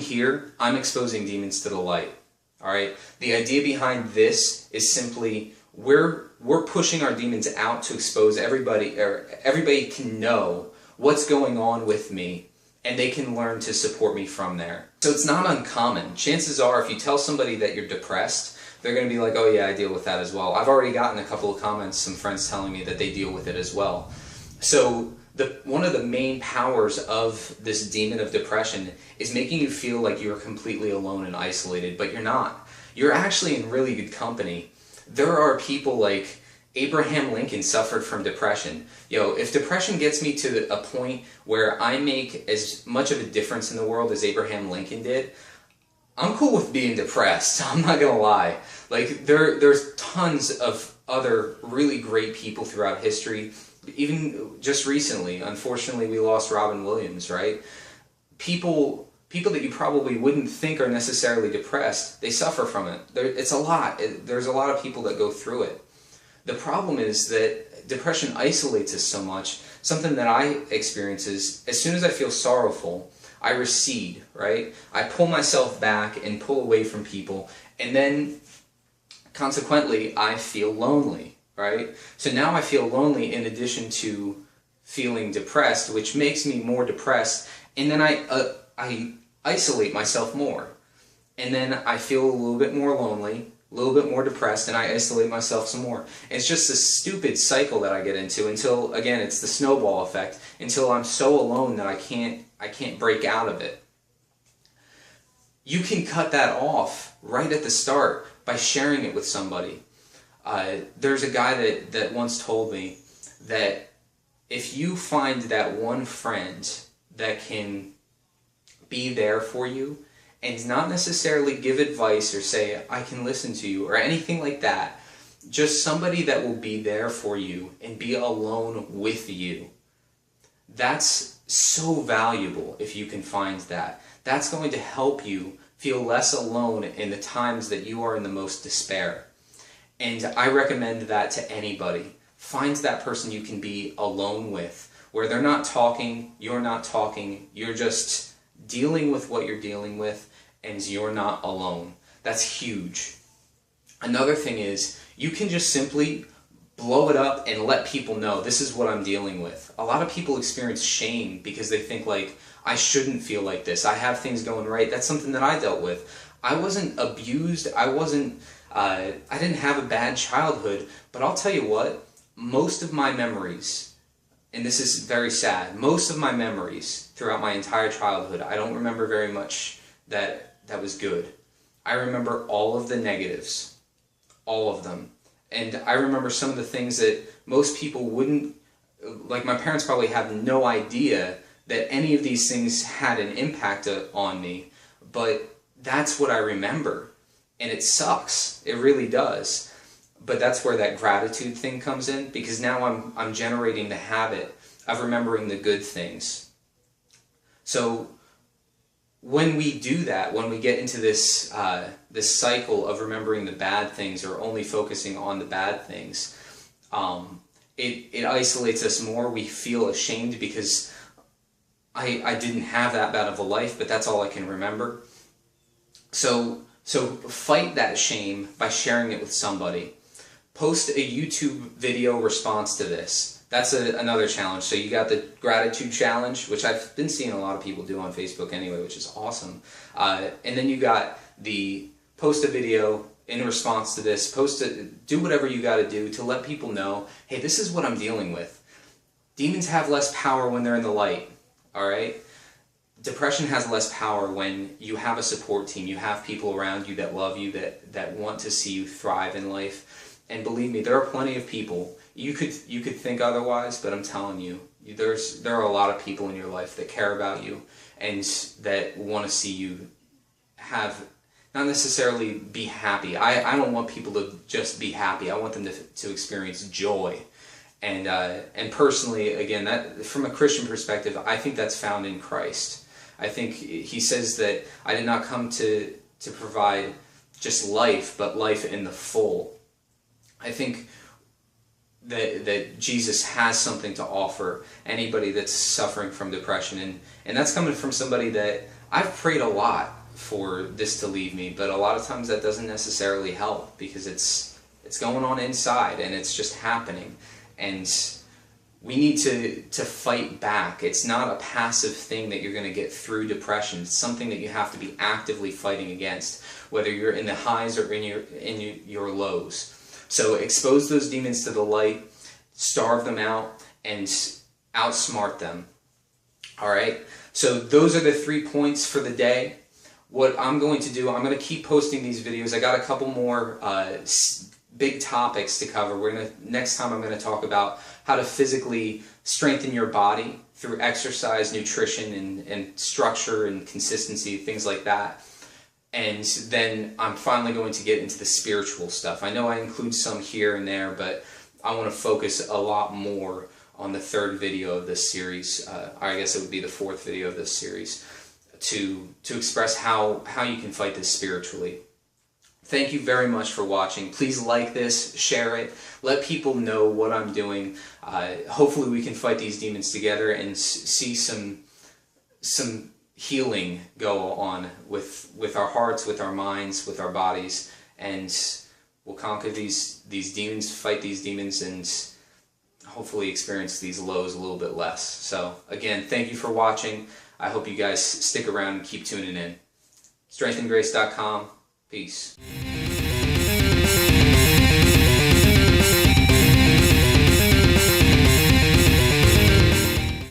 here, I'm exposing demons to the light. All right? The idea behind this is simply we're pushing our demons out to expose everybody, or everybody can know what's going on with me, and they can learn to support me from there. So it's not uncommon. Chances are, if you tell somebody that you're depressed, they're going to be like, oh yeah, I deal with that as well. I've already gotten a couple of comments, some friends telling me that they deal with it as well. So one of the main powers of this demon of depression is making you feel like you're completely alone and isolated, but you're not. You're actually in really good company. There are people like Abraham Lincoln suffered from depression. If depression gets me to a point where I make as much of a difference in the world as Abraham Lincoln did, I'm cool with being depressed. I'm not gonna lie. Like there's tons of other really great people throughout history. Even just recently, unfortunately, we lost Robin Williams, right? People that you probably wouldn't think are necessarily depressed, they suffer from it. It's a lot. There's a lot of people that go through it. The problem is that depression isolates us so much. Something that I experience is, as soon as I feel sorrowful, I recede, right? I pull myself back and pull away from people, and then consequently I feel lonely, right? So now I feel lonely in addition to feeling depressed, which makes me more depressed, and then I isolate myself more, and then I feel a little bit more lonely, a little bit more depressed, and I isolate myself some more. It's just a stupid cycle that I get into until, again, it's the snowball effect, until I'm so alone that I can't break out of it. You can cut that off right at the start by sharing it with somebody. There's a guy that once told me that if you find that one friend that can be there for you and not necessarily give advice or say, I can listen to you, or anything like that, just somebody that will be there for you and be alone with you, that's so valuable if you can find that. That's going to help you feel less alone in the times that you are in the most despair. And I recommend that to anybody. Find that person you can be alone with, where they're not talking, you're just dealing with what you're dealing with, and you're not alone. That's huge. Another thing is, you can just simply blow it up and let people know, this is what I'm dealing with. A lot of people experience shame because they think like, I shouldn't feel like this. I have things going right. That's something that I dealt with. I wasn't abused. I didn't have a bad childhood, but I'll tell you what, most of my memories, and this is very sad, most of my memories throughout my entire childhood, I don't remember very much that was good. I remember all of the negatives, all of them. And I remember some of the things that most people wouldn't, like my parents probably have no idea that any of these things had an impact on me, but that's what I remember. And it sucks, it really does. But that's where that gratitude thing comes in, because now I'm generating the habit of remembering the good things. So when we do that, when we get into this cycle of remembering the bad things or only focusing on the bad things, it isolates us more. We feel ashamed because I didn't have that bad of a life, but that's all I can remember. So fight that shame by sharing it with somebody. Post a YouTube video response to this. That's another challenge. So you got the gratitude challenge, which I've been seeing a lot of people do on Facebook anyway, which is awesome. And then you got the post a video in response to this. Do whatever you got to do to let people know, hey, this is what I'm dealing with. Demons have less power when they're in the light, all right? Depression has less power when you have a support team, you have people around you that love you, that want to see you thrive in life. And believe me, there are plenty of people. You could think otherwise, but I'm telling you, there are a lot of people in your life that care about you and that want to see you have, not necessarily be happy. I don't want people to just be happy. I want them to experience joy. And personally, again, that from a Christian perspective, I think that's found in Christ. I think he says that I did not come to provide just life, but life in the full. I think that Jesus has something to offer anybody that's suffering from depression, and that's coming from somebody that I've prayed a lot. for this to leave me, but a lot of times that doesn't necessarily help, because it's going on inside and it's just happening, and we need to fight back. It's not a passive thing that you're going to get through depression. It's something that you have to be actively fighting against, whether you're in the highs or in your lows. So expose those demons to the light, starve them out, and outsmart them. All right, so those are the 3 points for the day. What I'm going to do, I'm going to keep posting these videos. I got a couple more big topics to cover. Next time I'm going to talk about how to physically strengthen your body through exercise, nutrition, and structure and consistency, things like that. And then I'm finally going to get into the spiritual stuff. I know I include some here and there, but I want to focus a lot more on the third video of this series. I guess it would be the fourth video of this series, to express how you can fight this spiritually. Thank you very much for watching. Please like this, share it, let people know what I'm doing. Hopefully we can fight these demons together and see some healing go on with our hearts, with our minds, with our bodies, and we'll conquer these demons, fight these demons, and hopefully experience these lows a little bit less. So again, thank you for watching. I hope you guys stick around and keep tuning in. StrengthAndGrace.com. Peace.